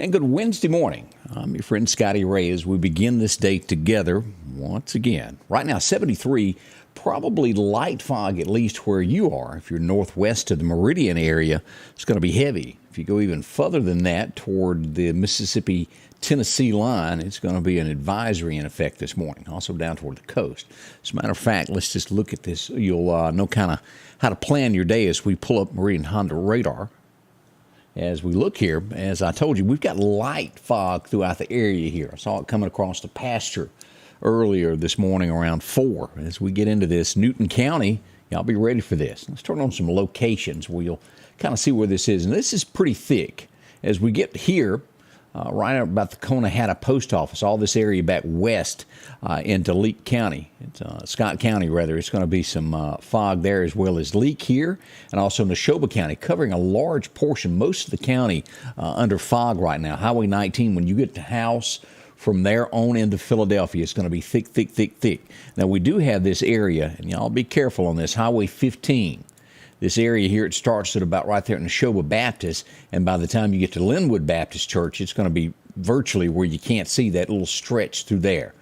And good Wednesday morning. I'm your friend Scotty Ray as we begin this day together once again. Right now, 73, probably light fog at least where you are. If you're northwest of the Meridian area, it's going to be heavy. If you go even further than that toward the Mississippi-Tennessee line, it's going to be an advisory in effect this morning, also down toward the coast. As a matter of fact, let's just look at this. You'll know kind of how to plan your day as we pull up Meridian Honda radar. As we look here, as I told you, we've got light fog throughout the area here. I saw it coming across the pasture earlier this morning around 4. As we get into this, Newton County, y'all be ready for this. Let's turn on some locations where you'll kind of see where this is. And this is pretty thick. As we get here, right about the Conahatta Post Office, all this area back west into Leake County, Scott County rather, it's going to be some fog there as well as Leake here, and also Neshoba County, covering a large portion, most of the county under fog right now. Highway 19, when you get to House, from there on into Philadelphia, it's going to be thick, thick, thick, thick. Now, we do have this area, and y'all be careful on this, Highway 15. This area here, it starts at about right there in Neshoba Baptist, and by the time you get to Linwood Baptist Church, it's going to be virtually where you can't see that little stretch through there.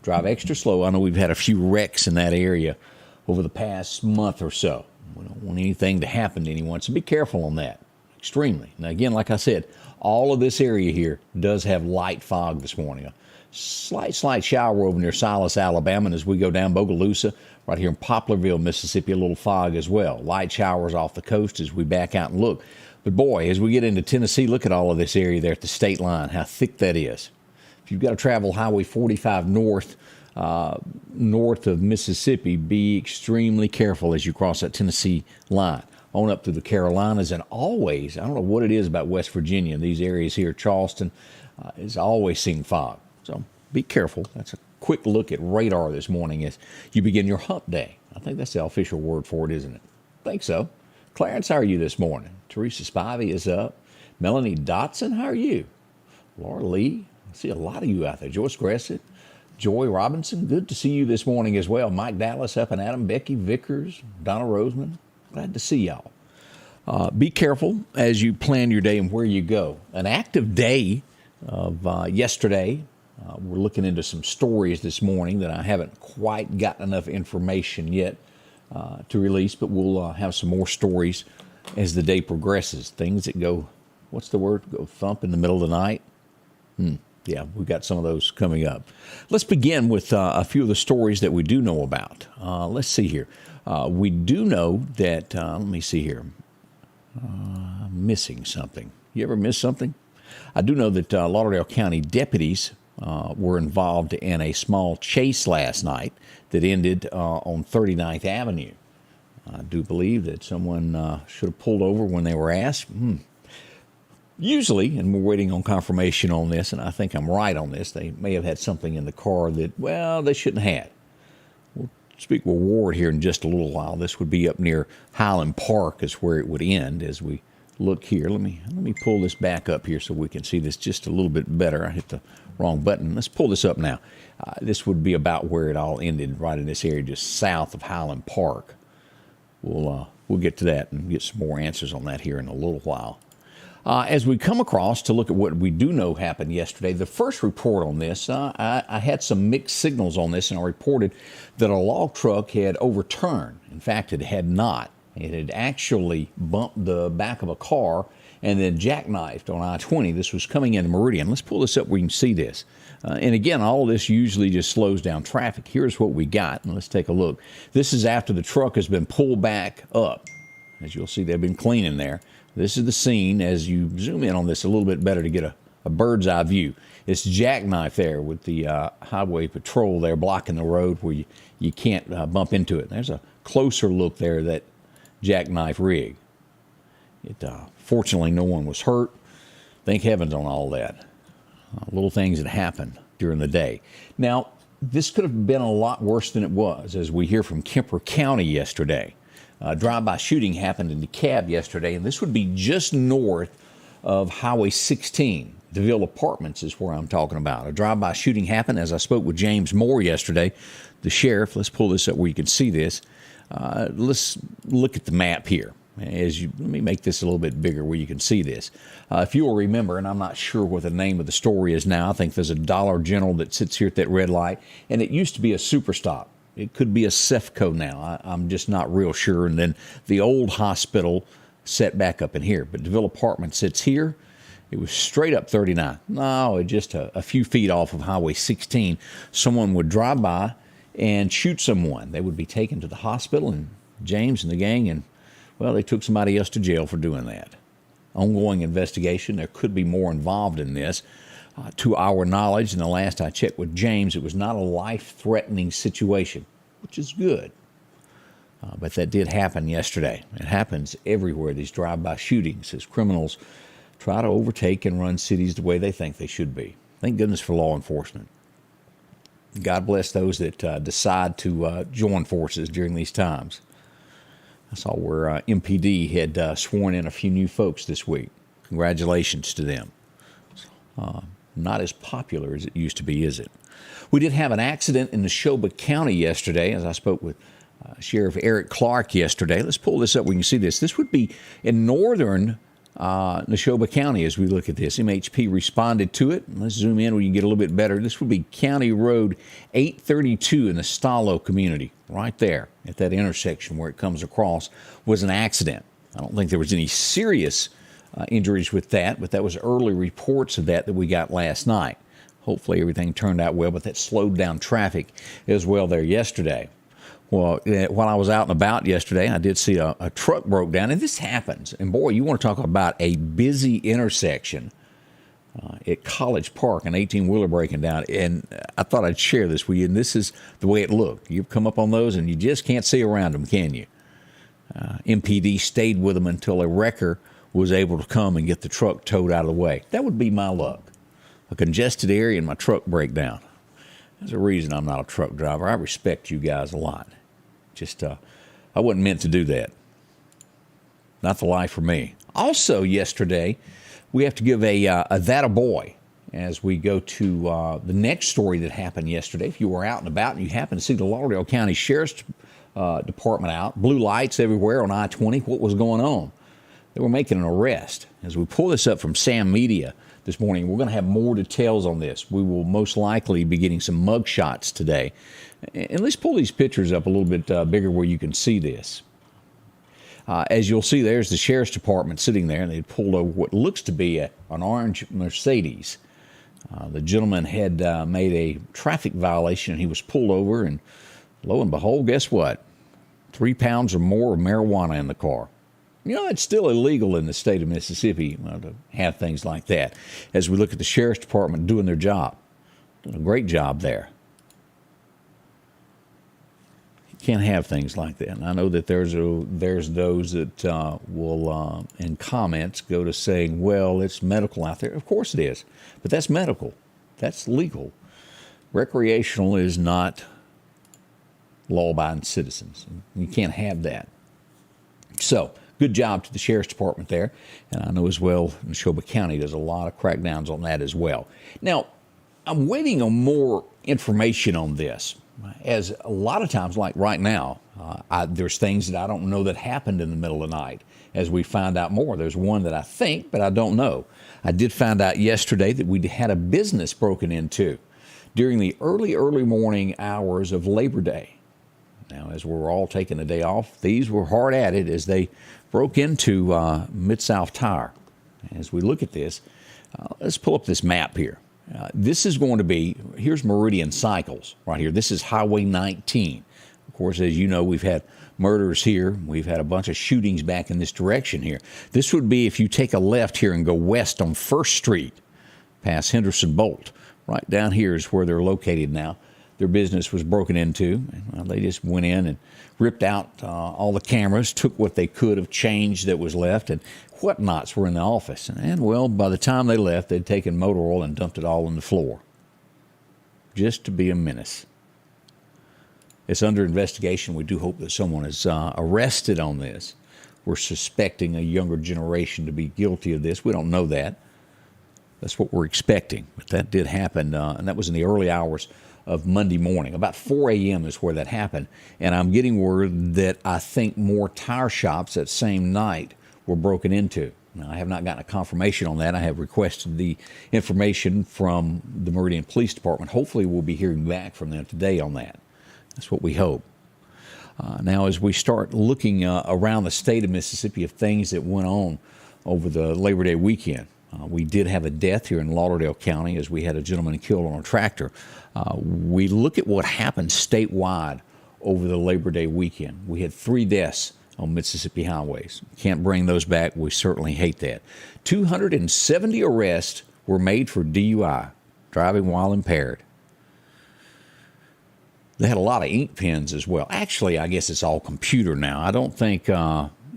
Drive extra slow. I know we've had a few wrecks in that area over the past month or so. We don't want anything to happen to anyone, so be careful on that, extremely. Now, again, like I said, all of this area here does have light fog this morning. A slight shower over near Silas, Alabama, and as we go down Bogalusa, right here in Poplarville, Mississippi, a little fog as well. Light showers off the coast as we back out and look. But boy, as we get into Tennessee, look at all of this area there at the state line, how thick that is. If you've got to travel Highway 45 north of Mississippi, be extremely careful as you cross that Tennessee line. On up through the Carolinas, and always, I don't know what it is about West Virginia, these areas here, Charleston, is always seeing fog. So be careful. That's a quick look at radar this morning as you begin your hump day. I think that's the official word for it, isn't it? I think so. Clarence, how are you this morning? Teresa Spivey is up. Melanie Dotson, how are you? Laura Lee, I see a lot of you out there. Joyce Gressett, Joy Robinson, good to see you this morning as well. Mike Dallas up and Adam, Becky Vickers, Donna Roseman, glad to see y'all. Be careful as you plan your day and where you go. An active day of yesterday. We're looking into some stories this morning that I haven't quite got enough information yet to release, but we'll have some more stories as the day progresses. Things that go, what's the word? Go thump in the middle of the night? Yeah, we've got some of those coming up. Let's begin with a few of the stories that we do know about. Let's see here. We do know that, let me see here. I'm missing something. You ever miss something? I do know that Lauderdale County deputies were involved in a small chase last night that ended on 39th Avenue. I do believe that someone should have pulled over when they were asked. Usually, and we're waiting on confirmation on this, and I think I'm right on this, they may have had something in the car that, well, they shouldn't have had. We'll speak with Ward here in just a little while. This would be up near Highland Park is where it would end as we look here. Let me pull this back up here so we can see this just a little bit better. I hit the wrong button. Let's pull this up now. This would be about where it all ended, right in this area just south of Highland Park. We'll get to that and get some more answers on that here in a little while. As we come across to look at what we do know happened yesterday, the first report on this, I had some mixed signals on this, and I reported that a log truck had overturned. In fact, it had not. It had actually bumped the back of a car and then jackknifed on I-20. This was coming into Meridian. Let's pull this up where you can see this. And again, all of this usually just slows down traffic. Here's what we got, and let's take a look. This is after the truck has been pulled back up. As you'll see, they've been cleaning there. This is the scene as you zoom in on this a little bit better to get a bird's eye view. It's jackknife there with the highway patrol there blocking the road where you can't bump into it. There's a closer look there, that jackknife rig. Fortunately, no one was hurt. Thank heavens on all that. Little things that happen during the day. Now, this could have been a lot worse than it was, as we hear from Kemper County yesterday. A drive-by shooting happened in Dekalb yesterday, and this would be just north of Highway 16. DeVille Apartments is where I'm talking about. A drive-by shooting happened as I spoke with James Moore yesterday, the sheriff. Let's pull this up where you can see this. Let's look at the map here. Let me make this a little bit bigger where you can see this. If you will remember, and I'm not sure what the name of the story is now, I think there's a Dollar General that sits here at that red light, and it used to be a Superstop. It could be a Cefco now. I'm just not real sure. And then the old hospital set back up in here. But DeVille Apartment sits here. It was straight up 39. No, just a few feet off of Highway 16. Someone would drive by and shoot someone. They would be taken to the hospital, and James and the gang, and, well, they took somebody else to jail for doing that. Ongoing investigation. There could be more involved in this. To our knowledge, and the last I checked with James, it was not a life-threatening situation, which is good. But that did happen yesterday. It happens everywhere, these drive-by shootings, as criminals try to overtake and run cities the way they think they should be. Thank goodness for law enforcement. God bless those that decide to join forces during these times. I saw where MPD had sworn in a few new folks this week. Congratulations to them. Not as popular as it used to be, is it? We did have an accident in Neshoba County yesterday, as I spoke with Sheriff Eric Clark yesterday. Let's pull this up where you can see this. This would be in northern Neshoba County as we look at this. MHP responded to it. Let's zoom in where you can get a little bit better. This would be County Road 832 in the Stallo community. Right there at that intersection where it comes across was an accident. I don't think there was any serious injuries with that, but that was early reports of that we got last night. Hopefully everything turned out well, but that slowed down traffic as well there yesterday. Well, while I was out and about yesterday, I did see a truck broke down, and this happens. And boy, you want to talk about a busy intersection at College Park, an 18-wheeler breaking down. And I thought I'd share this with you, and this is the way it looked. You've come up on those, and you just can't see around them, can you? MPD stayed with them until a wrecker was able to come and get the truck towed out of the way. That would be my luck. A congested area and my truck break down. There's a reason I'm not a truck driver. I respect you guys a lot. Just, I wasn't meant to do that. Not the life for me. Also yesterday, we have to give a that a boy as we go to the next story that happened yesterday. If you were out and about and you happened to see the Lauderdale County Sheriff's Department out, blue lights everywhere on I-20, what was going on? They were making an arrest. As we pull this up from Sam Media this morning, we're going to have more details on this. We will most likely be getting some mug shots today. And let's pull these pictures up a little bit bigger where you can see this. As you'll see, there's the Sheriff's Department sitting there, and they pulled over what looks to be an orange Mercedes. The gentleman had made a traffic violation, and he was pulled over, and lo and behold, guess what? 3 pounds or more of marijuana in the car. You know, it's still illegal in the state of Mississippi to have things like that. As we look at the Sheriff's Department doing their job, doing a great job there. You can't have things like that. And I know that there's those that will, in comments, go to saying, well, it's medical out there. Of course it is. But that's medical. That's legal. Recreational is not law-abiding citizens. You can't have that. So, good job to the Sheriff's Department there. And I know as well, Neshoba County does a lot of crackdowns on that as well. Now, I'm waiting on more information on this. As a lot of times, like right now, there's things that I don't know that happened in the middle of the night. As we find out more, there's one that I think, but I don't know. I did find out yesterday that we had a business broken into during the early morning hours of Labor Day. Now, as we were all taking the day off, these were hard at it as they broke into Mid-South Tire. As we look at this, let's pull up this map here. This is going to be, here's Meridian Cycles right here. This is Highway 19. Of course, as you know, we've had murders here. We've had a bunch of shootings back in this direction here. This would be if you take a left here and go west on 1st Street, past Henderson Bolt. Right down here is where they're located now. Their business was broken into. Well, they just went in and ripped out all the cameras, took what they could of change that was left, and whatnots were in the office. And, well, by the time they left, they'd taken motor oil and dumped it all on the floor. Just to be a menace. It's under investigation. We do hope that someone is arrested on this. We're suspecting a younger generation to be guilty of this. We don't know that. That's what we're expecting. But that did happen, and that was in the early hours of Monday morning. About 4 a.m. is where that happened. And I'm getting word that I think more tire shops that same night were broken into. Now, I have not gotten a confirmation on that. I have requested the information from the Meridian Police Department. Hopefully we'll be hearing back from them today on that. That's what we hope. Now, as we start looking around the state of Mississippi of things that went on over the Labor Day weekend, we did have a death here in Lauderdale County as we had a gentleman killed on a tractor. We look at what happened statewide over the Labor Day weekend. We had 3 deaths on Mississippi highways. Can't bring those back. We certainly hate that. 270 arrests were made for DUI, driving while impaired. They had a lot of ink pens as well. Actually, I guess it's all computer now. I don't think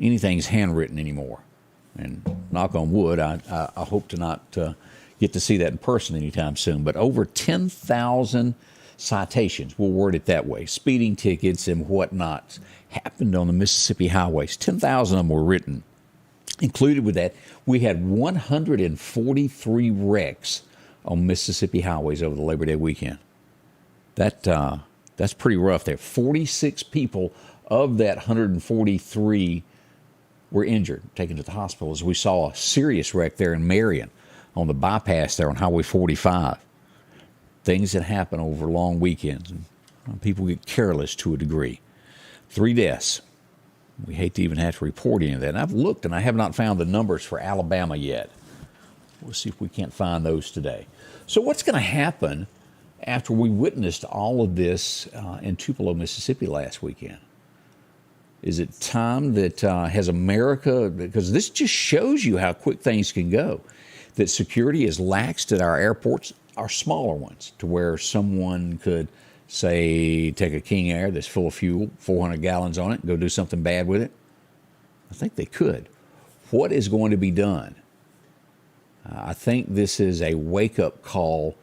anything's handwritten anymore. And knock on wood, I hope to not get to see that in person anytime soon. But over 10,000 citations, we'll word it that way, speeding tickets and whatnot, happened on the Mississippi highways. 10,000 of them were written. Included with that, we had 143 wrecks on Mississippi highways over the Labor Day weekend. That's pretty rough there. 46 people of that 143 were injured, taken to the hospital, as we saw a serious wreck there in Marion on the bypass there on Highway 45. Things that happen over long weekends, and people get careless to a degree. 3 deaths. We hate to even have to report any of that. And I've looked, and I have not found the numbers for Alabama yet. We'll see if we can't find those today. So what's going to happen after we witnessed all of this in Tupelo, Mississippi last weekend? Is it time that has America, because this just shows you how quick things can go, that security is laxed at our airports, our smaller ones, to where someone could, say, take a King Air that's full of fuel, 400 gallons on it, and go do something bad with it? I think they could. What is going to be done? I think this is a wake-up call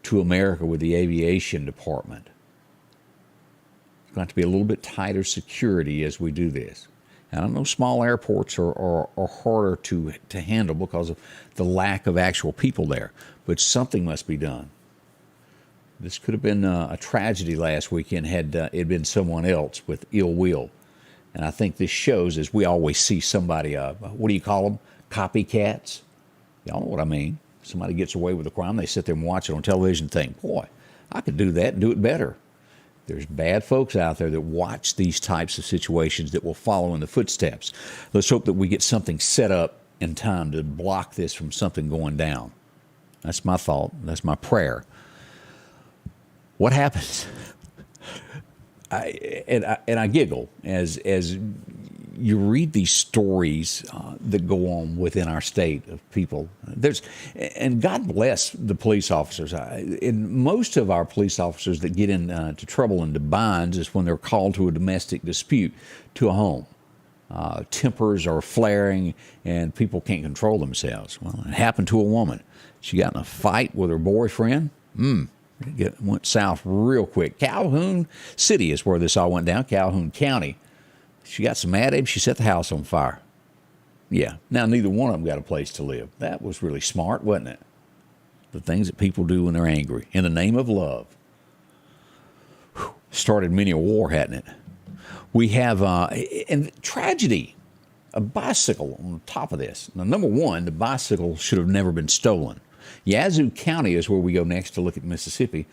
to America with the aviation department. It's going to be a little bit tighter security as we do this. And I know small airports are harder to handle because of the lack of actual people there, but something must be done. This could have been a tragedy last weekend had it been someone else with ill will. And I think this shows, as we always see somebody, what do you call them? Copycats? Y'all know what I mean. Somebody gets away with a crime, they sit there and watch it on television and think, boy, I could do that and do it better. There's bad folks out there that watch these types of situations that will follow in the footsteps. Let's hope that we get something set up in time to block this from something going down. That's my thought. That's my prayer. What happens? I giggle as you read these stories that go on within our state of people. And God bless the police officers. And most of our police officers that get into trouble and to binds is when they're called to a domestic dispute to a home. Tempers are flaring and people can't control themselves. Well, it happened to a woman. She got in a fight with her boyfriend. It went south real quick. Calhoun City is where this all went down, Calhoun County. She got so mad at him, she set the house on fire. Yeah, now neither one of them got a place to live. That was really smart, wasn't it? The things that people do when they're angry. In the name of love. Started many a war, hadn't it? We have, and tragedy, a bicycle on top of this. Now, number one, the bicycle should have never been stolen. Yazoo County is where we go next to look at Mississippi.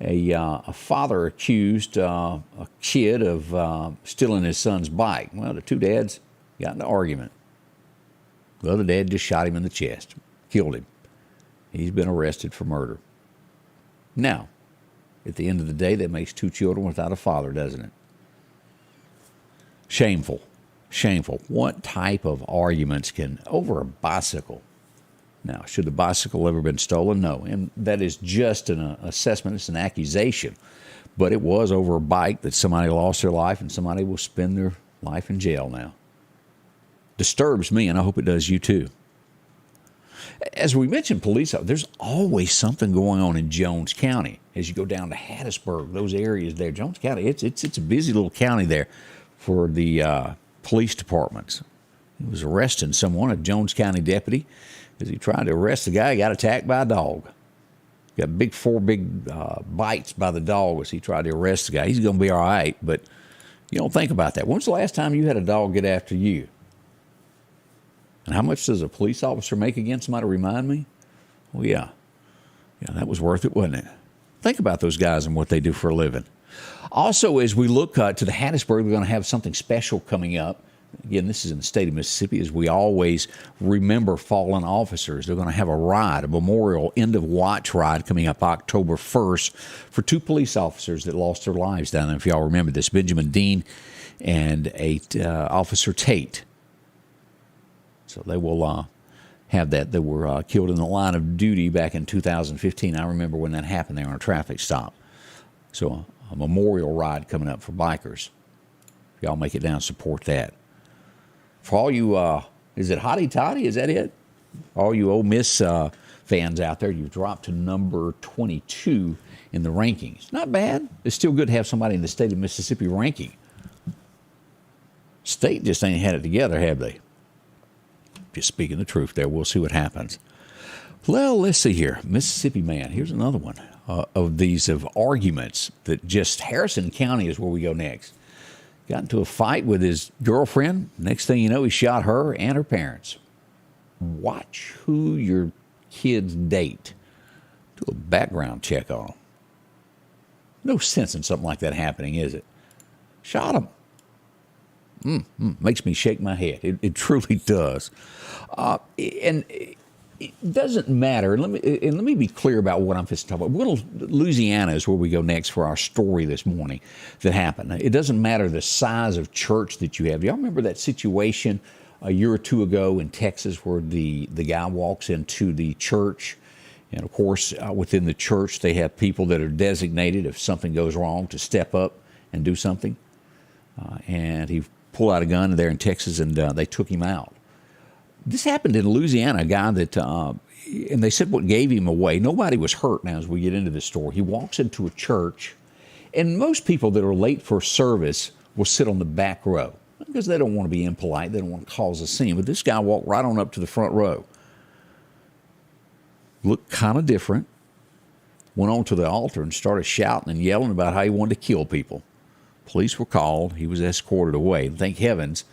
A father accused a kid of stealing his son's bike. Well, the two dads got in an argument. The other dad just shot him in the chest, killed him. He's been arrested for murder. Now, at the end of the day, that makes 2 children without a father, doesn't it? Shameful. Shameful. What type of arguments can, over a bicycle? Now, should the bicycle ever been stolen? No. And that is just an assessment. It's an accusation. But it was over a bike that somebody lost their life, and somebody will spend their life in jail now. Disturbs me, and I hope it does you too. As we mentioned, police, there's always something going on in Jones County. As you go down to Hattiesburg, those areas there, Jones County, it's a busy little county there for the police departments. He was arresting someone, a Jones County deputy. As he tried to arrest the guy, he got attacked by a dog. Got four big bites by the dog as he tried to arrest the guy. He's going to be all right, but you don't think about that. When's the last time you had a dog get after you? And how much does a police officer make against somebody? Remind me? Well, yeah. Yeah, that was worth it, wasn't it? Think about those guys and what they do for a living. Also, as we look to the Hattiesburg, we're going to have something special coming up. Again, this is in the state of Mississippi, as we always remember fallen officers. They're going to have a ride, a memorial end-of-watch ride coming up October 1st for two police officers that lost their lives down there. If y'all remember this, Benjamin Dean and Officer Tate. So they will have that. They were killed in the line of duty back in 2015. I remember when that happened there on a traffic stop. So a memorial ride coming up for bikers. If y'all make it down, support that. For all you, is it Hotty Toddy? Is that it? All you Ole Miss fans out there, you've dropped to number 22 in the rankings. Not bad. It's still good to have somebody in the state of Mississippi ranking. State just ain't had it together, have they? Just speaking the truth there. We'll see what happens. Well, let's see here. Mississippi man. Here's another one of arguments that just Harrison County is where we go next. Got into a fight with his girlfriend. Next thing you know, he shot her and her parents. Watch who your kids date. Do a background check on them. No sense in something like that happening, is it? Shot him. Makes me shake my head. It truly does. And it doesn't matter. And let me be clear about what I'm just talking about. Louisiana is where we go next for our story this morning that happened. It doesn't matter the size of church that you have. Y'all remember that situation a year or two ago in Texas where the guy walks into the church, and of course within the church they have people that are designated if something goes wrong to step up and do something. And he pulled out a gun there in Texas and they took him out. This happened in Louisiana, a guy that, and they said what gave him away. Nobody was hurt now as we get into this story. He walks into a church, and most people that are late for service will sit on the back row because they don't want to be impolite. They don't want to cause a scene. But this guy walked right on up to the front row. Looked kind of different. Went on to the altar and started shouting and yelling about how he wanted to kill people. Police were called. He was escorted away. And thank heavens,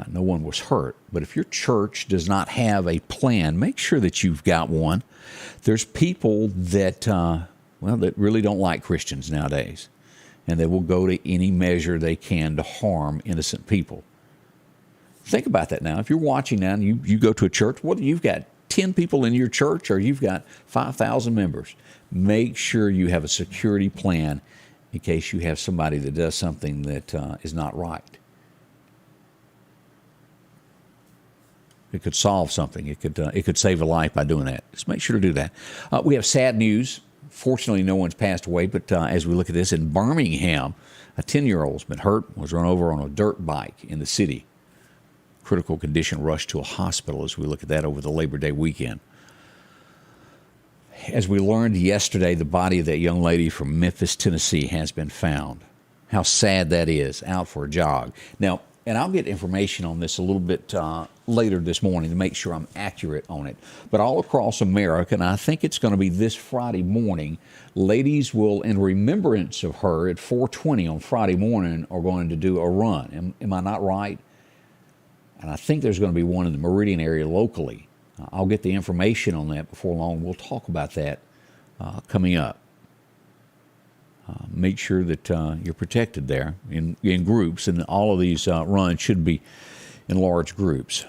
no one was hurt. But if your church does not have a plan, make sure that you've got one. There's people that, that really don't like Christians nowadays. And they will go to any measure they can to harm innocent people. Think about that now. If you're watching now and you go to a church, whether you've got 10 people in your church or you've got 5,000 members, make sure you have a security plan in case you have somebody that does something that is not right. It could solve something. It could save a life by doing that. Just make sure to do that. We have sad news. Fortunately, no one's passed away, but as we look at this, in Birmingham, a 10-year-old's been hurt, was run over on a dirt bike in the city. Critical condition, rushed to a hospital as we look at that over the Labor Day weekend. As we learned yesterday, the body of that young lady from Memphis, Tennessee has been found. How sad that is, out for a jog. Now, and I'll get information on this a little bit later this morning to make sure I'm accurate on it. But all across America, and I think it's going to be this Friday morning, ladies will, in remembrance of her at 4:20 on Friday morning, are going to do a run. Am I not right? And I think there's going to be one in the Meridian area locally. I'll get the information on that before long. We'll talk about that coming up. Make sure that you're protected there in groups, and all of these runs should be in large groups.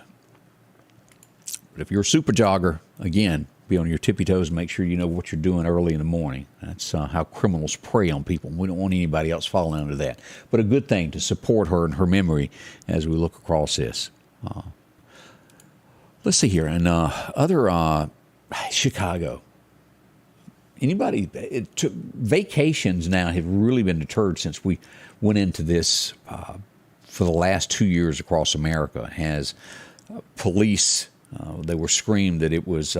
But if you're a super jogger, again, be on your tippy toes and make sure you know what you're doing early in the morning. That's how criminals prey on people. We don't want anybody else falling under that. But a good thing to support her and her memory as we look across this. Let's see here. And other Chicago. Anybody? Vacations now have really been deterred since we went into this for the last 2 years across America. Has police, they were screamed that it was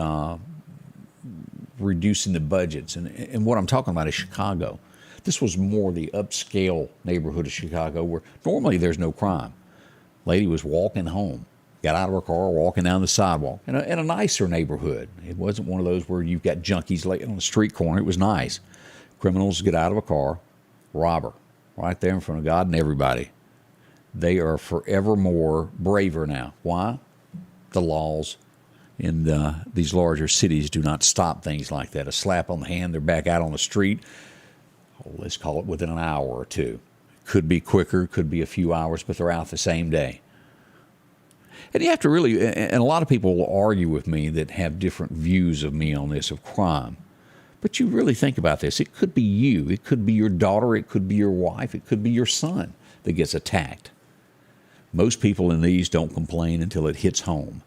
reducing the budgets. And what I'm talking about is Chicago. This was more the upscale neighborhood of Chicago where normally there's no crime. Lady was walking home. got out of her car, walking down the sidewalk in a nicer neighborhood. It wasn't one of those where you've got junkies laying on the street corner. It was nice. Criminals get out of a car, rob her right there in front of God and everybody. They are forevermore braver now. Why? The laws in these larger cities do not stop things like that. A slap on the hand, they're back out on the street. Oh, let's call it within an hour or two. Could be quicker, could be a few hours, but they're out the same day. And you have to really, and a lot of people will argue with me that have different views of me on this, of crime. But you really think about this. It could be you. It could be your daughter. It could be your wife. It could be your son that gets attacked. Most people in these don't complain until it hits home.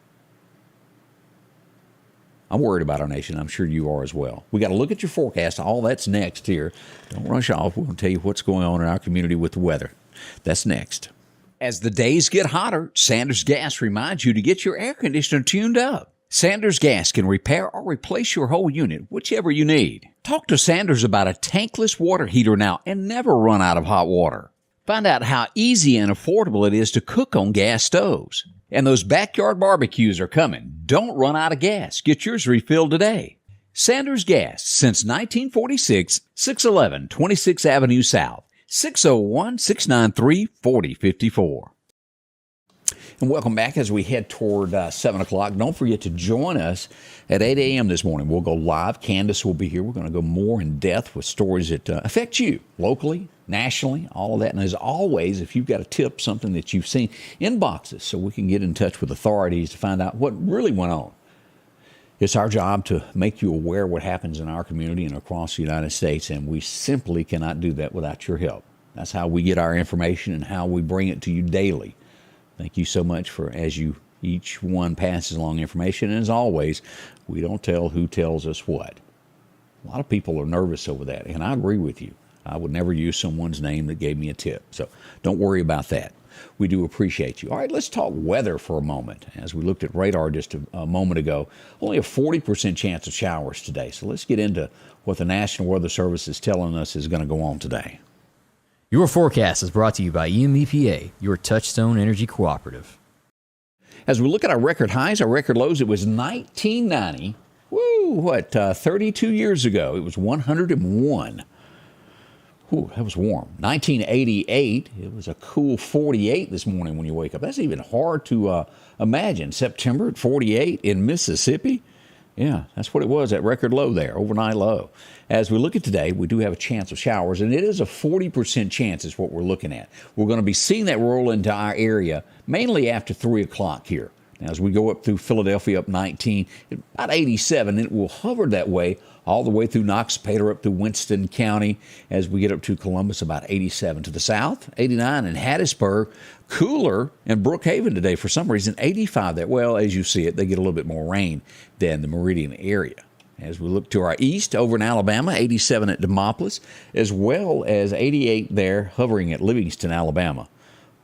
I'm worried about our nation. I'm sure you are as well. We got to look at your forecast. All that's next here. Don't rush off. We're going to tell you what's going on in our community with the weather. That's next. As the days get hotter, Sanders Gas reminds you to get your air conditioner tuned up. Sanders Gas can repair or replace your whole unit, whichever you need. Talk to Sanders about a tankless water heater now and never run out of hot water. Find out how easy and affordable it is to cook on gas stoves. And those backyard barbecues are coming. Don't run out of gas. Get yours refilled today. Sanders Gas, since 1946, 611 26th Avenue South, 601-693-4054. And welcome back as we head toward 7 o'clock. Don't forget to join us at 8 a.m. this morning. We'll go live. Candace will be here. We're going to go more in depth with stories that affect you locally, nationally, all of that. And as always, if you've got a tip, something that you've seen, inbox us so we can get in touch with authorities to find out what really went on. It's our job to make you aware of what happens in our community and across the United States, and we simply cannot do that without your help. That's how we get our information and how we bring it to you daily. Thank you so much for as you each one passes along information. And as always, we don't tell who tells us what. A lot of people are nervous over that, and I agree with you. I would never use someone's name that gave me a tip, so don't worry about that. We do appreciate you. All right, let's talk weather for a moment. As we looked at radar just a moment ago, only a 40% chance of showers today. So let's get into what the National Weather Service is telling us is going to go on today. Your forecast is brought to you by EMEPA, your Touchstone Energy Cooperative. As we look at our record highs, our record lows, it was 1990. 32 years ago, it was 101. Ooh, that was warm. 1988, it was a cool 48 this morning when you wake up. That's even hard to imagine. September at 48 in Mississippi. Yeah, that's what it was, that record low there, overnight low. As we look at today, we do have a chance of showers, and it is a 40% chance is what we're looking at. We're going to be seeing that roll into our area mainly after 3 o'clock here. Now, as we go up through Philadelphia, up 19, about 87, it will hover that way all the way through Noxapater up to Winston County. As we get up to Columbus, about 87 to the south, 89 in Hattiesburg. Cooler in Brookhaven today for some reason, 85 there. Well, as you see it, they get a little bit more rain than the Meridian area. As we look to our east, over in Alabama, 87 at Demopolis, as well as 88 there, hovering at Livingston, Alabama.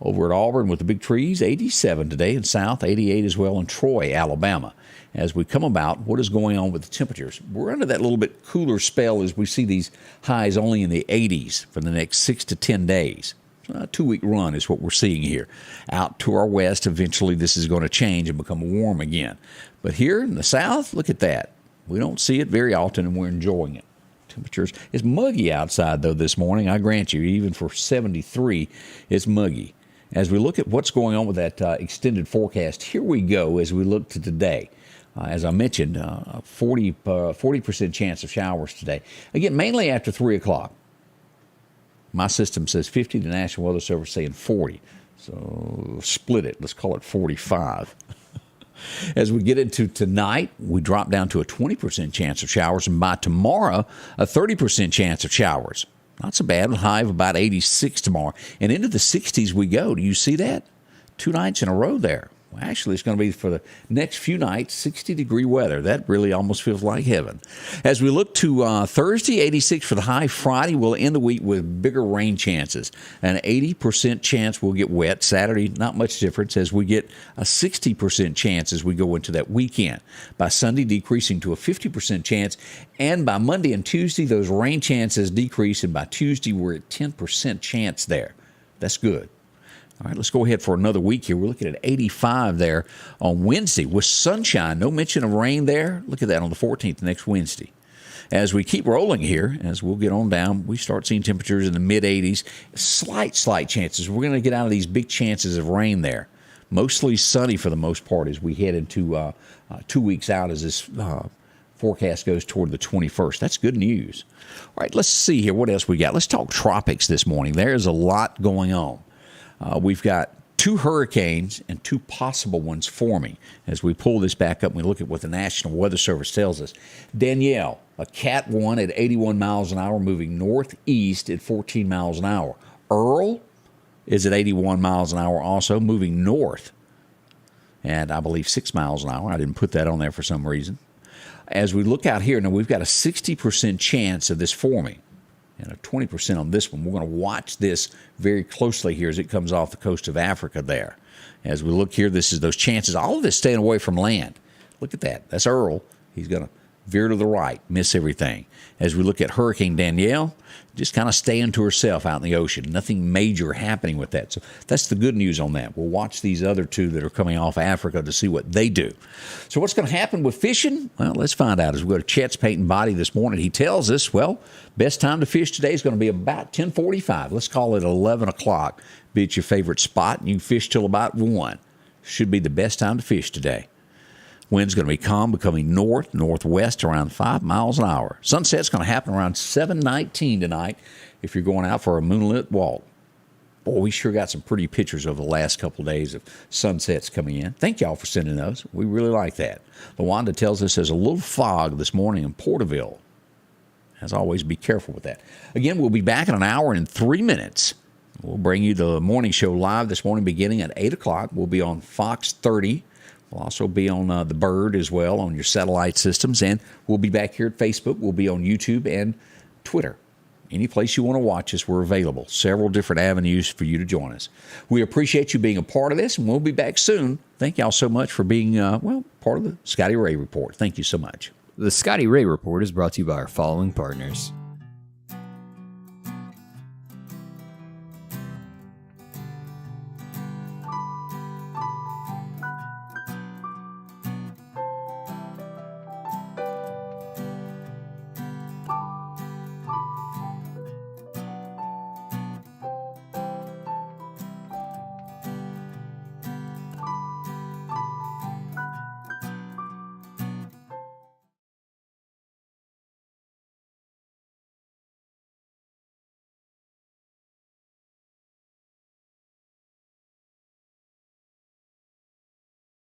Over at Auburn with the big trees, 87 today, and south, 88 as well in Troy, Alabama. As we come about, what is going on with the temperatures? We're under that little bit cooler spell as we see these highs only in the 80s for the next 6 to 10 days. A 2-week run is what we're seeing here. Out to our west, eventually this is going to change and become warm again. But here in the south, look at that. We don't see it very often, and we're enjoying it. Temperatures, it's muggy outside, though, this morning. I grant you, even for 73, it's muggy. As we look at what's going on with that extended forecast, here we go as we look to today. As I mentioned, 40% chance of showers today. Again, mainly after 3 o'clock. My system says 50, the National Weather Service saying 40. So split it. Let's call it 45. As we get into tonight, we drop down to a 20% chance of showers, and by tomorrow, a 30% chance of showers. Not so bad. A high of about 86 tomorrow. And into the 60s we go. Do you see that? 2 nights in a row there. Well, actually, it's going to be for the next few nights, 60-degree weather. That really almost feels like heaven. As we look to Thursday, 86 for the high. Friday, we'll end the week with bigger rain chances. An 80% chance we'll get wet. Saturday, not much difference as we get a 60% chance as we go into that weekend. By Sunday, decreasing to a 50% chance. And by Monday and Tuesday, those rain chances decrease. And by Tuesday, we're at 10% chance there. That's good. All right, let's go ahead for another week here. We're looking at 85 there on Wednesday with sunshine. No mention of rain there. Look at that on the 14th, next Wednesday. As we keep rolling here, as we'll get on down, we start seeing temperatures in the mid-80s. Slight chances. We're going to get out of these big chances of rain there. Mostly sunny for the most part as we head into 2 weeks out as this forecast goes toward the 21st. That's good news. All right, let's see here. What else we got? Let's talk tropics this morning. There's a lot going on. We've got 2 hurricanes and 2 possible ones forming. As we pull this back up and we look at what the National Weather Service tells us. Danielle, a Cat 1 at 81 miles an hour, moving northeast at 14 miles an hour. Earl is at 81 miles an hour also, moving north at, I believe, 6 miles an hour. I didn't put that on there for some reason. As we look out here, now we've got a 60% chance of this forming and a 20% on this one. We're going to watch this very closely here as it comes off the coast of Africa there. As we look here, this is those chances. All of this staying away from land. Look at that. That's Earl. He's going to veer to the right, miss everything. As we look at Hurricane Danielle, just kind of staying to herself out in the ocean. Nothing major happening with that. So that's the good news on that. We'll watch these other 2 that are coming off Africa to see what they do. So what's going to happen with fishing? Well, let's find out. As we go to Chet's Paint and Body this morning, he tells us, well, best time to fish today is going to be about 10:45. Let's call it 11 o'clock. Be at your favorite spot, and you can fish till about 1. Should be the best time to fish today. Wind's going to be calm, becoming northwest around 5 miles an hour. Sunset's going to happen around 7:19 tonight if you're going out for a moonlit walk. Boy, we sure got some pretty pictures over the last couple of days of sunsets coming in. Thank y'all for sending those. We really like that. LaWanda tells us there's a little fog this morning in Porterville. As always, be careful with that. Again, we'll be back in an hour and 3 minutes. We'll bring you the morning show live this morning beginning at 8 o'clock. We'll be on Fox 30. We'll also be on the Bird as well on your satellite systems. And we'll be back here at Facebook. We'll be on YouTube and Twitter. Any place you want to watch us, we're available. Several different avenues for you to join us. We appreciate you being a part of this, and we'll be back soon. Thank y'all so much for being, part of the Scotty Ray Report. Thank you so much. The Scotty Ray Report is brought to you by our following partners: